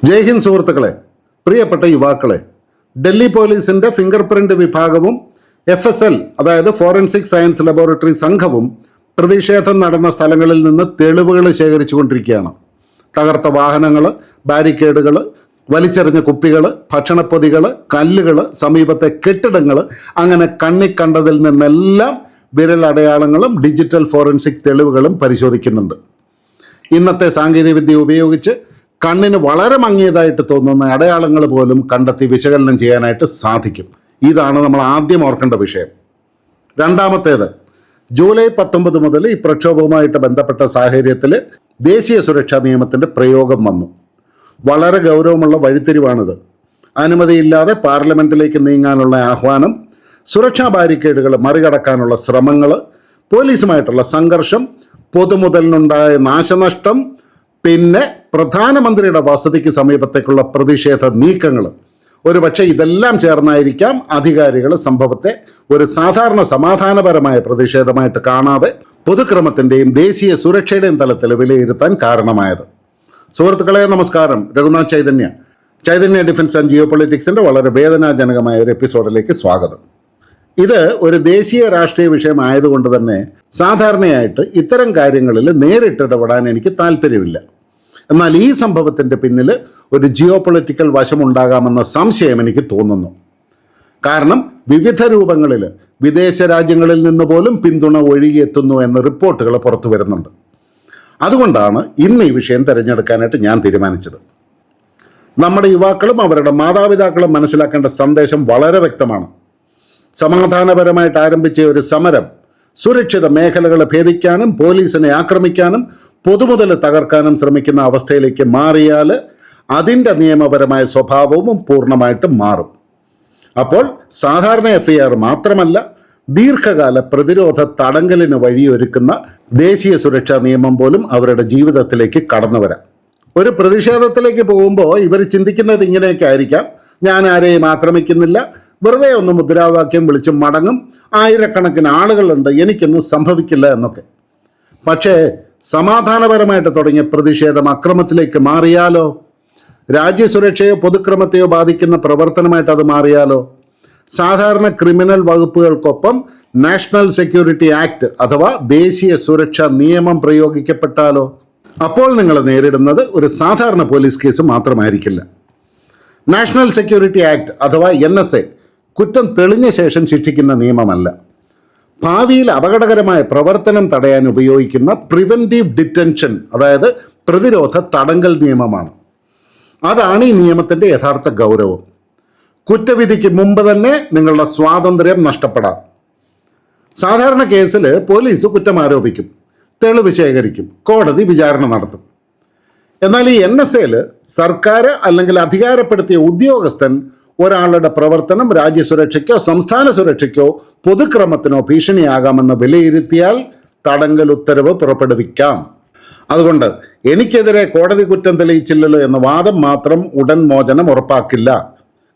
ജയ് ഹിന്ദ് സുഹൃത്തുക്കളെ, പ്രിയപ്പെട്ട യുവാക്കളെ, ഡൽഹി പോലീസിൻ്റെ ഫിംഗർ പ്രിൻ്റ് വിഭാഗവും FSL അതായത് ഫോറൻസിക് സയൻസ് ലബോറട്ടറി സംഘവും പ്രതിഷേധം നടന്ന സ്ഥലങ്ങളിൽ നിന്ന് തെളിവുകൾ ശേഖരിച്ചു കൊണ്ടിരിക്കുകയാണ്. തകർത്ത വാഹനങ്ങൾ, ബാരിക്കേഡുകൾ, വലിച്ചെറിഞ്ഞ കുപ്പികൾ, ഭക്ഷണപ്പൊതികൾ, കല്ലുകൾ, സമീപത്തെ കെട്ടിടങ്ങൾ, അങ്ങനെ കണ്ണിക്കണ്ടതിൽ നിന്നെല്ലാം വിരലടയാളങ്ങളും ഡിജിറ്റൽ ഫോറൻസിക് തെളിവുകളും പരിശോധിക്കുന്നുണ്ട്. ഇന്നത്തെ സാങ്കേതികവിദ്യ ഉപയോഗിച്ച് കണ്ണിന് വളരെ മങ്ങിയതായിട്ട് തോന്നുന്ന അടയാളങ്ങൾ പോലും കണ്ടെത്തി വിശകലനം ചെയ്യാനായിട്ട് സാധിക്കും. ഇതാണ് നമ്മൾ ആദ്യം ഓർക്കേണ്ട വിഷയം. രണ്ടാമത്തേത്, ജൂലൈ 19 മുതൽ ഈ പ്രക്ഷോഭവുമായിട്ട് ബന്ധപ്പെട്ട സാഹചര്യത്തിൽ ദേശീയ സുരക്ഷാ നിയമത്തിൻ്റെ പ്രയോഗം വന്നു. വളരെ ഗൗരവമുള്ള വഴിത്തിരിവാണിത്. അനുമതിയില്ലാതെ പാർലമെൻറ്റിലേക്ക് നീങ്ങാനുള്ള ആഹ്വാനം, സുരക്ഷാ ബാരിക്കേഡുകൾ മറികടക്കാനുള്ള ശ്രമങ്ങൾ, പോലീസുമായിട്ടുള്ള സംഘർഷം, പൊതുമുതലിനുണ്ടായ നാശനഷ്ടം, പിന്നെ പ്രധാനമന്ത്രിയുടെ വസതിക്ക് സമീപത്തേക്കുള്ള പ്രതിഷേധ നീക്കങ്ങൾ. ഒരുപക്ഷെ ഇതെല്ലാം ചേർന്നായിരിക്കാം അധികാരികൾ സംഭവത്തെ ഒരു സാധാരണ സമാധാനപരമായ പ്രതിഷേധമായിട്ട് കാണാതെ പൊതുക്രമത്തിൻ്റെയും ദേശീയ സുരക്ഷയുടെയും തലത്തിൽ വിലയിരുത്താൻ കാരണമായത്. സുഹൃത്തുക്കളെ നമസ്കാരം. രഘുനാഥ് ചൈതന്യ ഡിഫൻസ് ആൻഡ് ജിയോ പൊളിറ്റിക്സിൻ്റെ വളരെ വേദനാജനകമായ ഒരു എപ്പിസോഡിലേക്ക് സ്വാഗതം. ഇത് ഒരു ദേശീയ രാഷ്ട്രീയ വിഷയമായതുകൊണ്ട് തന്നെ സാധാരണയായിട്ട് ഇത്തരം കാര്യങ്ങളിൽ നേരിട്ടിടപെടാൻ എനിക്ക് താല്പര്യമില്ല. എന്നാൽ ഈ സംഭവത്തിൻ്റെ പിന്നിൽ ഒരു ജിയോ പൊളിറ്റിക്കൽ വശമുണ്ടാകാമെന്ന സംശയം എനിക്ക് തോന്നുന്നു. കാരണം വിവിധ രൂപങ്ങളിൽ വിദേശ രാജ്യങ്ങളിൽ നിന്ന് പോലും പിന്തുണ ഒഴുകിയെത്തുന്നു എന്ന റിപ്പോർട്ടുകൾ പുറത്തു വരുന്നുണ്ട്. അതുകൊണ്ടാണ് ഇന്ന് ഈ വിഷയം തിരഞ്ഞെടുക്കാനായിട്ട് ഞാൻ തീരുമാനിച്ചത്. നമ്മുടെ യുവാക്കളും അവരുടെ മാതാപിതാക്കളും മനസ്സിലാക്കേണ്ട സന്ദേശം വളരെ വ്യക്തമാണ്. സമാധാനപരമായിട്ട് ആരംഭിച്ച ഒരു സമരം സുരക്ഷിത മേഖലകളെ ഭേദിക്കാനും പോലീസിനെ ആക്രമിക്കാനും പൊതുമുതൽ തകർക്കാനും ശ്രമിക്കുന്ന അവസ്ഥയിലേക്ക് മാറിയാൽ അതിൻ്റെ നിയമപരമായ സ്വഭാവവും പൂർണ്ണമായിട്ടും മാറും. അപ്പോൾ സാധാരണ FIR മാത്രമല്ല, ദീർഘകാല പ്രതിരോധ തടങ്കലിന് വഴിയൊരുക്കുന്ന ദേശീയ സുരക്ഷാ നിയമം പോലും അവരുടെ ജീവിതത്തിലേക്ക് കടന്നു വരാം. ഒരു പ്രതിഷേധത്തിലേക്ക് പോകുമ്പോൾ ഇവർ ചിന്തിക്കുന്നത് ഇങ്ങനെയൊക്കെ ആയിരിക്കാം: ഞാൻ ആരെയും ആക്രമിക്കുന്നില്ല, വെറുതെ ഒന്ന് മുദ്രാവാക്യം വിളിച്ച് മടങ്ങും, ആയിരക്കണക്കിന് ആളുകളുണ്ട്, എനിക്കൊന്നും സംഭവിക്കില്ല എന്നൊക്കെ. പക്ഷേ സമാധാനപരമായിട്ട് തുടങ്ങിയ പ്രതിഷേധം അക്രമത്തിലേക്ക് മാറിയാലോ? രാജ്യസുരക്ഷയോ പൊതുക്രമത്തെയോ ബാധിക്കുന്ന പ്രവർത്തനമായിട്ട് അത് മാറിയാലോ? സാധാരണ ക്രിമിനൽ വകുപ്പുകൾക്കൊപ്പം നാഷണൽ സെക്യൂരിറ്റി ആക്ട് അഥവാ ദേശീയ സുരക്ഷാ നിയമം പ്രയോഗിക്കപ്പെട്ടാലോ? അപ്പോൾ നിങ്ങൾ നേരിടുന്നത് ഒരു സാധാരണ പോലീസ് കേസ് മാത്രമായിരിക്കില്ല. നാഷണൽ സെക്യൂരിറ്റി ആക്ട് അഥവാ NSA കുറ്റം തെളിഞ്ഞ ശേഷം ശിക്ഷിക്കുന്ന നിയമമല്ല. ഭാവിയിൽ അപകടകരമായ പ്രവർത്തനം തടയാൻ ഉപയോഗിക്കുന്ന പ്രിവെൻറ്റീവ് ഡിറ്റൻഷൻ അതായത് പ്രതിരോധ തടങ്കൽ നിയമമാണ്. അതാണ് ഈ നിയമത്തിൻ്റെ യഥാർത്ഥ ഗൗരവം. കുറ്റവിധിക്ക് മുമ്പ് തന്നെ നിങ്ങളുടെ സ്വാതന്ത്ര്യം നഷ്ടപ്പെടാം. സാധാരണ കേസിൽ പോലീസ് കുറ്റം ആരോപിക്കും, തെളിവ് ശേഖരിക്കും, കോടതി വിചാരണ നടത്തും. എന്നാൽ ഈ NSAയിൽ സർക്കാർ അല്ലെങ്കിൽ അധികാരപ്പെടുത്തിയ ഉദ്യോഗസ്ഥൻ ഒരാളുടെ പ്രവർത്തനം രാജ്യസുരക്ഷയ്ക്കോ സംസ്ഥാന സുരക്ഷയ്ക്കോ പൊതുക്രമത്തിനോ ഭീഷണിയാകാമെന്ന് വിലയിരുത്തിയാൽ തടങ്കൽ ഉത്തരവ് പുറപ്പെടുവിക്കാം. അതുകൊണ്ട് എനിക്കെതിരെ കോടതി കുറ്റം തെളിയിച്ചില്ലല്ലോ എന്ന വാദം മാത്രം ഉടൻ മോചനം ഉറപ്പാക്കില്ല.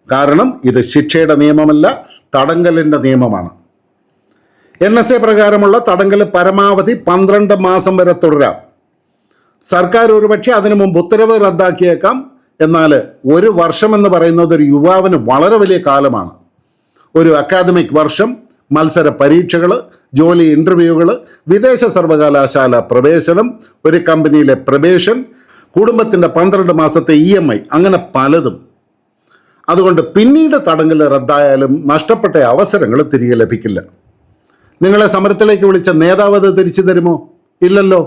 കാരണം ഇത് ശിക്ഷയുടെ നിയമമല്ല, തടങ്കലിൻ്റെ നിയമമാണ്. NSA പ്രകാരമുള്ള തടങ്കൽ പരമാവധി 12 മാസം വരെ തുടരാം. സർക്കാർ ഒരുപക്ഷെ അതിനു മുമ്പ് ഉത്തരവ് റദ്ദാക്കിയേക്കാം. എന്നാൽ 1 വർഷം എന്ന് പറയുന്നത് ഒരു യുവാവിന് വളരെ വലിയ കാലമാണ്. ഒരു അക്കാദമിക് വർഷം, മത്സര പരീക്ഷകൾ, ജോലി ഇൻ്റർവ്യൂകൾ, വിദേശ സർവകലാശാല പ്രവേശനം, ഒരു കമ്പനിയിലെ പ്രൊബേഷൻ, കുടുംബത്തിൻ്റെ 12 മാസത്തെ EMI, അങ്ങനെ പലതും. അതുകൊണ്ട് പിന്നീട് തടങ്കൽ റദ്ദായാലും നഷ്ടപ്പെട്ട അവസരങ്ങൾ തിരികെ ലഭിക്കില്ല. നിങ്ങളെ സമരത്തിലേക്ക് വിളിച്ച നേതാവ് അത് തിരിച്ചു തരുമോ? ഇല്ലല്ലോ.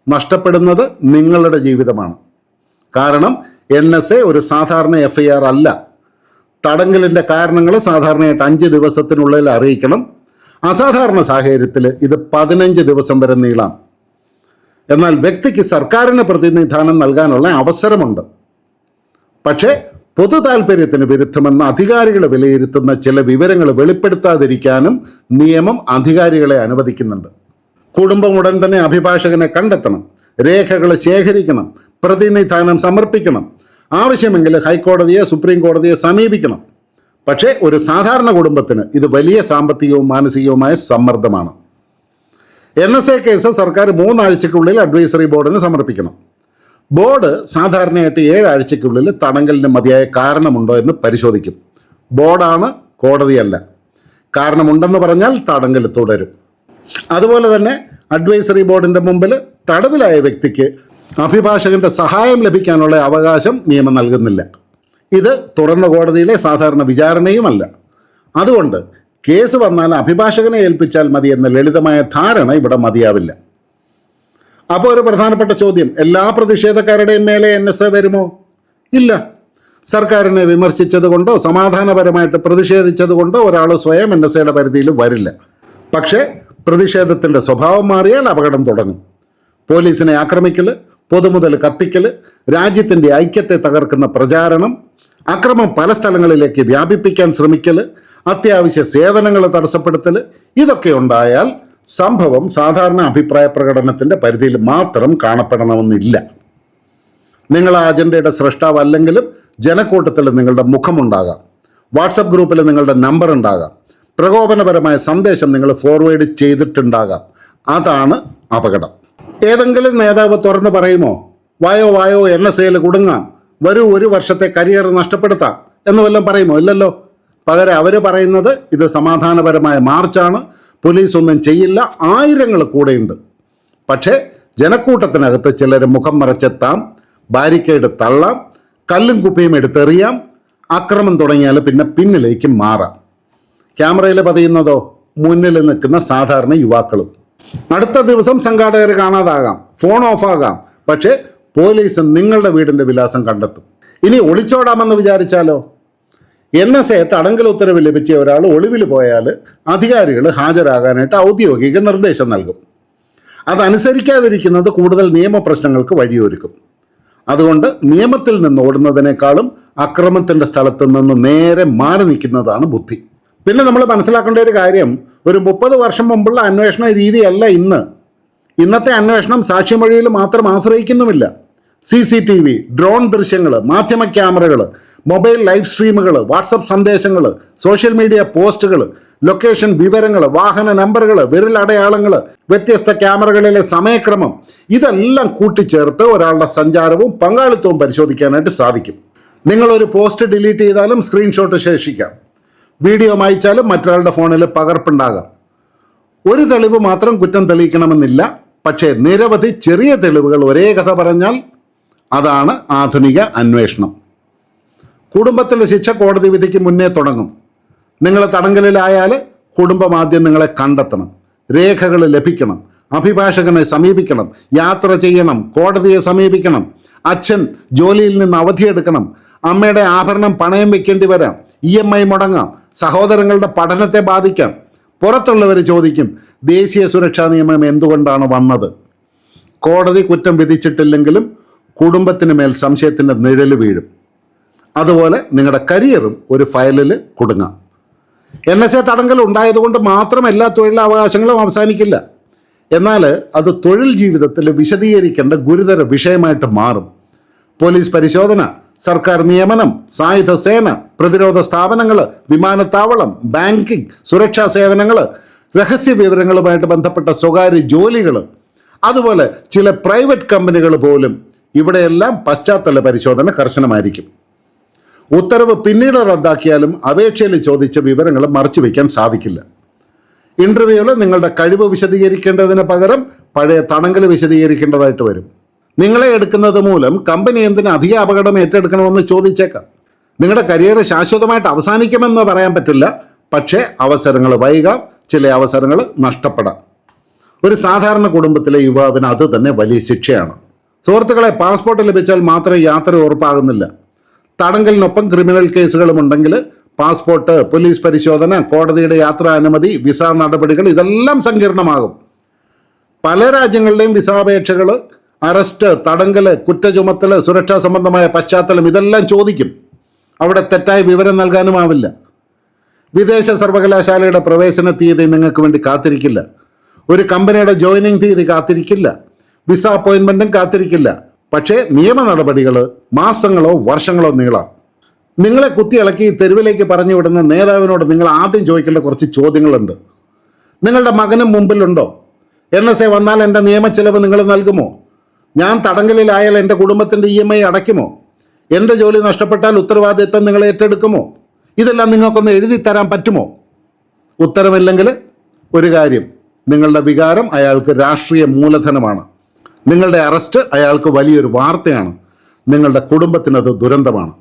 നഷ്ടപ്പെടുന്നത് നിങ്ങളുടെ ജീവിതമാണ്. കാരണം NSA ഒരു സാധാരണ FIR അല്ല. തടങ്കലിൻ്റെ കാരണങ്ങൾ സാധാരണയായിട്ട് 5 ദിവസത്തിനുള്ളിൽ അറിയിക്കണം. അസാധാരണ സാഹചര്യത്തിൽ ഇത് 15 ദിവസം വരെ നീളാം. എന്നാൽ വ്യക്തിക്ക് സർക്കാരിന് പ്രതിനിധാനം നൽകാനുള്ള അവസരമുണ്ട്. പക്ഷേ പൊതു താൽപ്പര്യത്തിന് വിരുദ്ധമെന്ന് അധികാരികൾ വിലയിരുത്തുന്ന ചില വിവരങ്ങൾ വെളിപ്പെടുത്താതിരിക്കാനും നിയമം അധികാരികളെ അനുവദിക്കുന്നുണ്ട്. കുടുംബം ഉടൻ തന്നെ അഭിഭാഷകനെ കണ്ടെത്തണം, രേഖകൾ ശേഖരിക്കണം, പ്രതിനിധാനം സമർപ്പിക്കണം, ആവശ്യമെങ്കിൽ ഹൈക്കോടതിയെ സുപ്രീം കോടതിയെ സമീപിക്കണം. പക്ഷേ ഒരു സാധാരണ കുടുംബത്തിന് ഇത് വലിയ സാമ്പത്തികവും മാനസികവുമായ സമ്മർദ്ദമാണ്. NSA കേസ് സർക്കാർ 3 ആഴ്ചയ്ക്കുള്ളിൽ അഡ്വൈസറി ബോർഡിന് സമർപ്പിക്കണം. ബോർഡ് സാധാരണയായിട്ട് 7 ആഴ്ചയ്ക്കുള്ളിൽ തടങ്കലിന് മതിയായ കാരണമുണ്ടോ എന്ന് പരിശോധിക്കും. ബോർഡാണ്, കോടതിയല്ല. കാരണമുണ്ടെന്ന് പറഞ്ഞാൽ തടങ്കൽ തുടരും. അതുപോലെ തന്നെ അഡ്വൈസറി ബോർഡിൻ്റെ മുമ്പിൽ തടവിലായ വ്യക്തിക്ക് അഭിഭാഷകന്റെ സഹായം ലഭിക്കാനുള്ള അവകാശം നിയമം നൽകുന്നില്ല. ഇത് തുറന്ന കോടതിയിലെ സാധാരണ വിചാരണയുമല്ല. അതുകൊണ്ട് കേസ് വന്നാൽ അഭിഭാഷകനെ ഏൽപ്പിച്ചാൽ മതി എന്ന ലളിതമായ ധാരണ ഇവിടെ മതിയാവില്ല. അപ്പോൾ ഒരു പ്രധാനപ്പെട്ട ചോദ്യം, എല്ലാ പ്രതിഷേധക്കാരുടെയും മേലെ NSA വരുമോ? ഇല്ല. സർക്കാരിനെ വിമർശിച്ചത് കൊണ്ടോ സമാധാനപരമായിട്ട് പ്രതിഷേധിച്ചത് കൊണ്ടോ ഒരാൾ സ്വയം NSAയുടെ പരിധിയിൽ വരില്ല. പക്ഷേ പ്രതിഷേധത്തിൻ്റെ സ്വഭാവം മാറിയാൽ അപകടം തുടങ്ങും. പോലീസിനെ ആക്രമിക്കൽ, പൊതുമുതൽ കത്തിക്കൽ, രാജ്യത്തിൻ്റെ ഐക്യത്തെ തകർക്കുന്ന പ്രചാരണം, അക്രമം പല സ്ഥലങ്ങളിലേക്ക് വ്യാപിപ്പിക്കാൻ ശ്രമിക്കൽ, അത്യാവശ്യ സേവനങ്ങൾ തടസ്സപ്പെടുത്തൽ, ഇതൊക്കെ ഉണ്ടായാൽ സംഭവം സാധാരണ അഭിപ്രായ പ്രകടനത്തിൻ്റെ പരിധിയിൽ മാത്രം കാണപ്പെടണമെന്നില്ല. നിങ്ങൾ ആ അജണ്ടയുടെ സ്രഷ്ടാവല്ലെങ്കിലും ജനക്കൂട്ടത്തിൽ നിങ്ങളുടെ മുഖമുണ്ടാകാം, വാട്സപ്പ് ഗ്രൂപ്പിൽ നിങ്ങളുടെ നമ്പർ ഉണ്ടാകാം, പ്രകോപനപരമായ സന്ദേശം നിങ്ങൾ ഫോർവേഡ് ചെയ്തിട്ടുണ്ടാകാം. അതാണ് അപകടം. ഏതെങ്കിലും നേതാവ് തുറന്ന് പറയുമോ, വായോ വായോ NSAയിൽ കുടുങ്ങാം, വരൂ 1 വർഷത്തെ കരിയർ നഷ്ടപ്പെടുത്താം എന്ന് വല്ലതും പറയുമോ? ഇല്ലല്ലോ. പകരം അവർ പറയുന്നത് ഇത് സമാധാനപരമായ മാർച്ചാണ്, പോലീസ് ഒന്നും ചെയ്യില്ല, ആയിരങ്ങൾ കൂടെയുണ്ട്. പക്ഷേ ജനക്കൂട്ടത്തിനകത്ത് ചിലർ മുഖം മറച്ചെത്താം, ബാരിക്കേഡ് തള്ളാം, കല്ലും കുപ്പിയും എടുത്തെറിയാം, അക്രമം തുടങ്ങിയാൽ പിന്നെ പിന്നിലേക്ക് മാറാം. ക്യാമറയിൽ പതിയുന്നതോ മുന്നിൽ നിൽക്കുന്ന സാധാരണ യുവാക്കളും. അടുത്ത ദിവസം സംഘാടകർ കാണാതാകാം, ഫോൺ ഓഫാകാം, പക്ഷേ പോലീസ് നിങ്ങളുടെ വീടിൻ്റെ വിലാസം കണ്ടെത്തും. ഇനി ഒളിച്ചോടാമെന്ന് വിചാരിച്ചാലോ? NSA തടങ്കൽ ഉത്തരവ് ലഭിച്ച ഒരാൾ ഒളിവിൽ പോയാൽ അധികാരികൾ ഹാജരാകാനായിട്ട് ഔദ്യോഗിക നിർദ്ദേശം നൽകും. അതനുസരിക്കാതിരിക്കുന്നത് കൂടുതൽ നിയമപ്രശ്നങ്ങൾക്ക് വഴിയൊരുക്കും. അതുകൊണ്ട് നിയമത്തിൽ നിന്ന് ഓടുന്നതിനേക്കാളും അക്രമത്തിൻ്റെ സ്ഥലത്ത് നിന്ന് നേരെ മാറി നിൽക്കുന്നതാണ് ബുദ്ധി. പിന്നെ നമ്മൾ മനസ്സിലാക്കേണ്ട ഒരു കാര്യം, ഒരു 30 വർഷം മുമ്പുള്ള അന്വേഷണ രീതിയല്ല ഇന്ന്. ഇന്നത്തെ അന്വേഷണം സാക്ഷിമൊഴിയിൽ മാത്രം ആശ്രയിക്കുന്നുമില്ല. CCTV, ഡ്രോൺ ദൃശ്യങ്ങൾ, മാധ്യമ ക്യാമറകൾ, മൊബൈൽ ലൈവ് സ്ട്രീമുകൾ, വാട്സപ്പ് സന്ദേശങ്ങൾ, സോഷ്യൽ മീഡിയ പോസ്റ്റുകൾ, ലൊക്കേഷൻ വിവരങ്ങൾ, വാഹന നമ്പറുകൾ, വിരലടയാളങ്ങൾ, വ്യത്യസ്ത ക്യാമറകളിലെ സമയക്രമം, ഇതെല്ലാം കൂട്ടിച്ചേർത്ത് ഒരാളുടെ സഞ്ചാരവും പങ്കാളിത്തവും പരിശോധിക്കാനായിട്ട് സാധിക്കും. നിങ്ങളൊരു പോസ്റ്റ് ഡിലീറ്റ് ചെയ്താലും സ്ക്രീൻഷോട്ട് ശേഷിക്കാം, വീഡിയോ മായ്ച്ചാലും മറ്റൊരാളുടെ ഫോണിൽ പകർപ്പുണ്ടാകാം. ഒരു തെളിവ് മാത്രം കുറ്റം തെളിയിക്കണമെന്നില്ല, പക്ഷേ നിരവധി ചെറിയ തെളിവുകൾ ഒരേ കഥ പറഞ്ഞാൽ അതാണ് ആധുനിക അന്വേഷണം. കുടുംബത്തിൻ്റെ ശിക്ഷ കോടതി വിധിക്ക് മുന്നേ തുടങ്ങും. നിങ്ങൾ തടങ്കലിലായാൽ കുടുംബം ആദ്യം നിങ്ങളെ കണ്ടെത്തണം, രേഖകൾ ലഭിക്കണം, അഭിഭാഷകനെ സമീപിക്കണം, യാത്ര ചെയ്യണം, കോടതിയെ സമീപിക്കണം, അച്ഛൻ ജോലിയിൽ നിന്ന് അവധിയെടുക്കണം, അമ്മയുടെ ആഭരണം പണയം വെക്കേണ്ടി വരാം, EMI മുടങ്ങാം, സഹോദരങ്ങളുടെ പഠനത്തെ ബാധിക്കാം. പുറത്തുള്ളവർ ചോദിക്കും, ദേശീയ സുരക്ഷാ നിയമം എന്തുകൊണ്ടാണ് വന്നത്? കോടതി കുറ്റം വിധിച്ചിട്ടില്ലെങ്കിലും കുടുംബത്തിന് മേൽ സംശയത്തിൻ്റെ നിഴൽ വീഴും. അതുപോലെ നിങ്ങളുടെ കരിയറും ഒരു ഫയലിൽ കുടുങ്ങാം. NSA തടങ്കൽ ഉണ്ടായതുകൊണ്ട് മാത്രം എല്ലാ തൊഴിലവകാശങ്ങളും അവസാനിക്കില്ല. എന്നാൽ അത് തൊഴിൽ ജീവിതത്തിൽ വിശദീകരിക്കേണ്ട ഗുരുതര വിഷയമായിട്ട് മാറും. പോലീസ് പരിശോധന, സർക്കാർ നിയമനം, സായുധ സേന, പ്രതിരോധ സ്ഥാപനങ്ങൾ, വിമാനത്താവളം, ബാങ്കിംഗ്, സുരക്ഷാ സേവനങ്ങൾ, രഹസ്യ വിവരങ്ങളുമായിട്ട് ബന്ധപ്പെട്ട സ്വകാര്യ ജോലികൾ, അതുപോലെ ചില പ്രൈവറ്റ് കമ്പനികൾ പോലും, ഇവിടെയെല്ലാം പശ്ചാത്തല പരിശോധന കർശനമായിരിക്കും. ഉത്തരവ് പിന്നീട് റദ്ദാക്കിയാലും അപേക്ഷയിൽ ചോദിച്ച വിവരങ്ങൾ മറച്ചു വയ്ക്കാൻ സാധിക്കില്ല. ഇൻ്റർവ്യൂവിൽ നിങ്ങളുടെ കഴിവ് വിശദീകരിക്കേണ്ടതിന് പകരം പഴയ തടങ്കൽ വിശദീകരിക്കേണ്ടതായിട്ട് വരും. നിങ്ങളെ എടുക്കുന്നത് മൂലം കമ്പനി എന്തിന് അധിക അപകടം ഏറ്റെടുക്കണമെന്ന് ചോദിച്ചേക്കാം. നിങ്ങളുടെ കരിയർ ശാശ്വതമായിട്ട് അവസാനിക്കുമെന്ന് പറയാൻ പറ്റില്ല, പക്ഷേ അവസരങ്ങൾ വൈകാം, ചില അവസരങ്ങൾ നഷ്ടപ്പെടാം. ഒരു സാധാരണ കുടുംബത്തിലെ യുവാവിന് അത് തന്നെ വലിയ ശിക്ഷയാണ്. സുഹൃത്തുക്കളെ, പാസ്പോർട്ട് ലഭിച്ചാൽ മാത്രമേ യാത്ര ഉറപ്പാകുന്നില്ല. തടങ്കലിനൊപ്പം ക്രിമിനൽ കേസുകളും ഉണ്ടെങ്കിൽ പാസ്പോർട്ട്, പോലീസ് പരിശോധന, കോടതിയുടെ യാത്രാ അനുമതി, വിസ നടപടികൾ ഇതെല്ലാം സങ്കീർണമാകും. പല രാജ്യങ്ങളുടെയും വിസാപേക്ഷകൾ, അറസ്റ്റ്, തടങ്കൽ, കുറ്റചുമത്തൽ, സുരക്ഷാ സംബന്ധമായ പശ്ചാത്തലം ഇതെല്ലാം ചോദിക്കും. അവിടെ തെറ്റായ വിവരം നൽകാനുമാവില്ല. വിദേശ സർവകലാശാലയുടെ പ്രവേശന തീയതി നിങ്ങൾക്ക് വേണ്ടി കാത്തിരിക്കില്ല. ഒരു കമ്പനിയുടെ ജോയിനിങ് തീയതി കാത്തിരിക്കില്ല. വിസ അപ്പോയിൻമെൻറ്റും കാത്തിരിക്കില്ല. പക്ഷേ നിയമ നടപടികൾ മാസങ്ങളോ വർഷങ്ങളോ നീളാം. നിങ്ങളെ കുത്തിയിളക്കി തെരുവിലേക്ക് പറഞ്ഞു വിടുന്ന നേതാവിനോട് നിങ്ങൾ ആദ്യം ചോദിക്കേണ്ട കുറച്ച് ചോദ്യങ്ങളുണ്ട്. നിങ്ങളുടെ മകനും മുമ്പിലുണ്ടോ? NSA വന്നാൽ എൻ്റെ നിയമച്ചെലവ് നിങ്ങൾ നൽകുമോ? ഞാൻ തടങ്കലിലായാൽ എൻ്റെ കുടുംബത്തിൻ്റെ EMI അടയ്ക്കുമോ? എൻ്റെ ജോലി നഷ്ടപ്പെട്ടാൽ ഉത്തരവാദിത്തം നിങ്ങൾ ഏറ്റെടുക്കുമോ? ഇതെല്ലാം നിങ്ങൾക്കൊന്ന് എഴുതി തരാൻ പറ്റുമോ? ഉത്തരമില്ലെങ്കിൽ ഒരു കാര്യം, നിങ്ങളുടെ വികാരം അയാൾക്ക് രാഷ്ട്രീയ മൂലധനമാണ്. നിങ്ങളുടെ അറസ്റ്റ് അയാൾക്ക് വലിയൊരു വാർത്തയാണ്. നിങ്ങളുടെ കുടുംബത്തിനത് ദുരന്തമാണ്.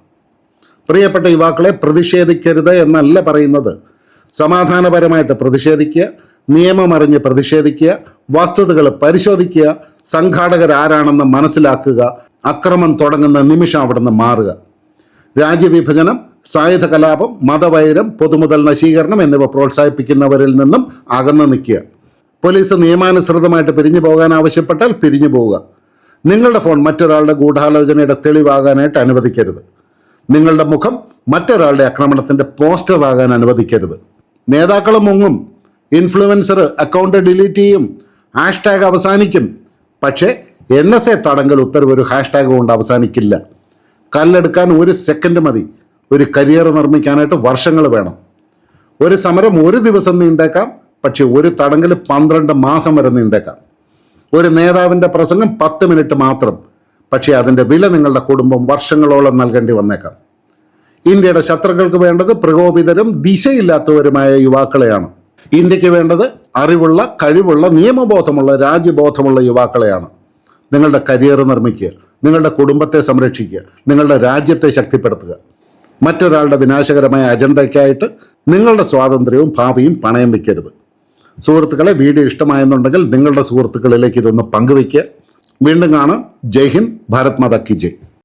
പ്രിയപ്പെട്ട യുവാക്കളെ, പ്രതിഷേധിക്കരുത് എന്നല്ല പറയുന്നത്. സമാധാനപരമായിട്ട് പ്രതിഷേധിക്കുക, നിയമമറിഞ്ഞ് പ്രതിഷേധിക്കുക, വസ്തുതകൾ പരിശോധിക്കുക, സംഘാടകരാരാണെന്ന് മനസ്സിലാക്കുക, അക്രമം തുടങ്ങുന്ന നിമിഷം അവിടുന്ന് മാറുക. രാജ്യവിഭജനം, സായുധ കലാപം, മതവൈരം, പൊതുമുതൽ നശീകരണം എന്നിവ പ്രോത്സാഹിപ്പിക്കുന്നവരിൽ നിന്നും അകന്നു നിൽക്കുക. പോലീസ് നിയമാനുസൃതമായിട്ട് പിരിഞ്ഞു പോകാൻ ആവശ്യപ്പെട്ടാൽ പിരിഞ്ഞു പോവുക. നിങ്ങളുടെ ഫോൺ മറ്റൊരാളുടെ ഗൂഢാലോചനയുടെ തെളിവാകാനായിട്ട് അനുവദിക്കരുത്. നിങ്ങളുടെ മുഖം മറ്റൊരാളുടെ ആക്രമണത്തിൻ്റെ പോസ്റ്ററാകാൻ അനുവദിക്കരുത്. നേതാക്കൾ മുങ്ങും, ഇൻഫ്ലുവൻസർ അക്കൗണ്ട് ഡിലീറ്റ് ചെയ്യും, ഹാഷ്ടാഗ് അവസാനിക്കും. പക്ഷേ NSA തടങ്കൽ ഉത്തരവ് ഒരു ഹാഷ്ടാഗ് കൊണ്ട് അവസാനിക്കില്ല. കല്ലെടുക്കാൻ 1 സെക്കൻഡ് മതി. ഒരു കരിയർ നിർമ്മിക്കാനായിട്ട് വർഷങ്ങൾ വേണം. ഒരു സമരം 1 ദിവസം നീണ്ടേക്കാം, പക്ഷെ ഒരു തടങ്കൽ 12 മാസം വരെ നീണ്ടേക്കാം. ഒരു നേതാവിൻ്റെ പ്രസംഗം 10 മിനിറ്റ് മാത്രം, പക്ഷേ അതിൻ്റെ വില നിങ്ങളുടെ കുടുംബം വർഷങ്ങളോളം നൽകേണ്ടി വന്നേക്കാം. ഇന്ത്യയുടെ ശത്രുക്കൾക്ക് വേണ്ടത് പ്രകോപിതരും ദിശയില്ലാത്തവരുമായ യുവാക്കളെയാണ്. ഇന്ത്യക്ക് വേണ്ടത് അറിവുള്ള, കഴിവുള്ള, നിയമബോധമുള്ള, രാജ്യബോധമുള്ള യുവാക്കളെയാണ്. നിങ്ങളുടെ കരിയർ നിർമ്മിക്കുക, നിങ്ങളുടെ കുടുംബത്തെ സംരക്ഷിക്കുക, നിങ്ങളുടെ രാജ്യത്തെ ശക്തിപ്പെടുത്തുക. മറ്റൊരാളുടെ വിനാശകരമായ അജണ്ടയ്ക്കായിട്ട് നിങ്ങളുടെ സ്വാതന്ത്ര്യവും ഭാവിയും പണയം വയ്ക്കരുത്. സുഹൃത്തുക്കളെ, വീഡിയോ ഇഷ്ടമായെന്നുണ്ടെങ്കിൽ നിങ്ങളുടെ സുഹൃത്തുക്കളിലേക്ക് ഇതൊന്ന് പങ്കുവയ്ക്കുക. വീണ്ടും കാണാം. ജയ് ഹിന്ദ്. ഭാരത് മാതാ കി ജയ്.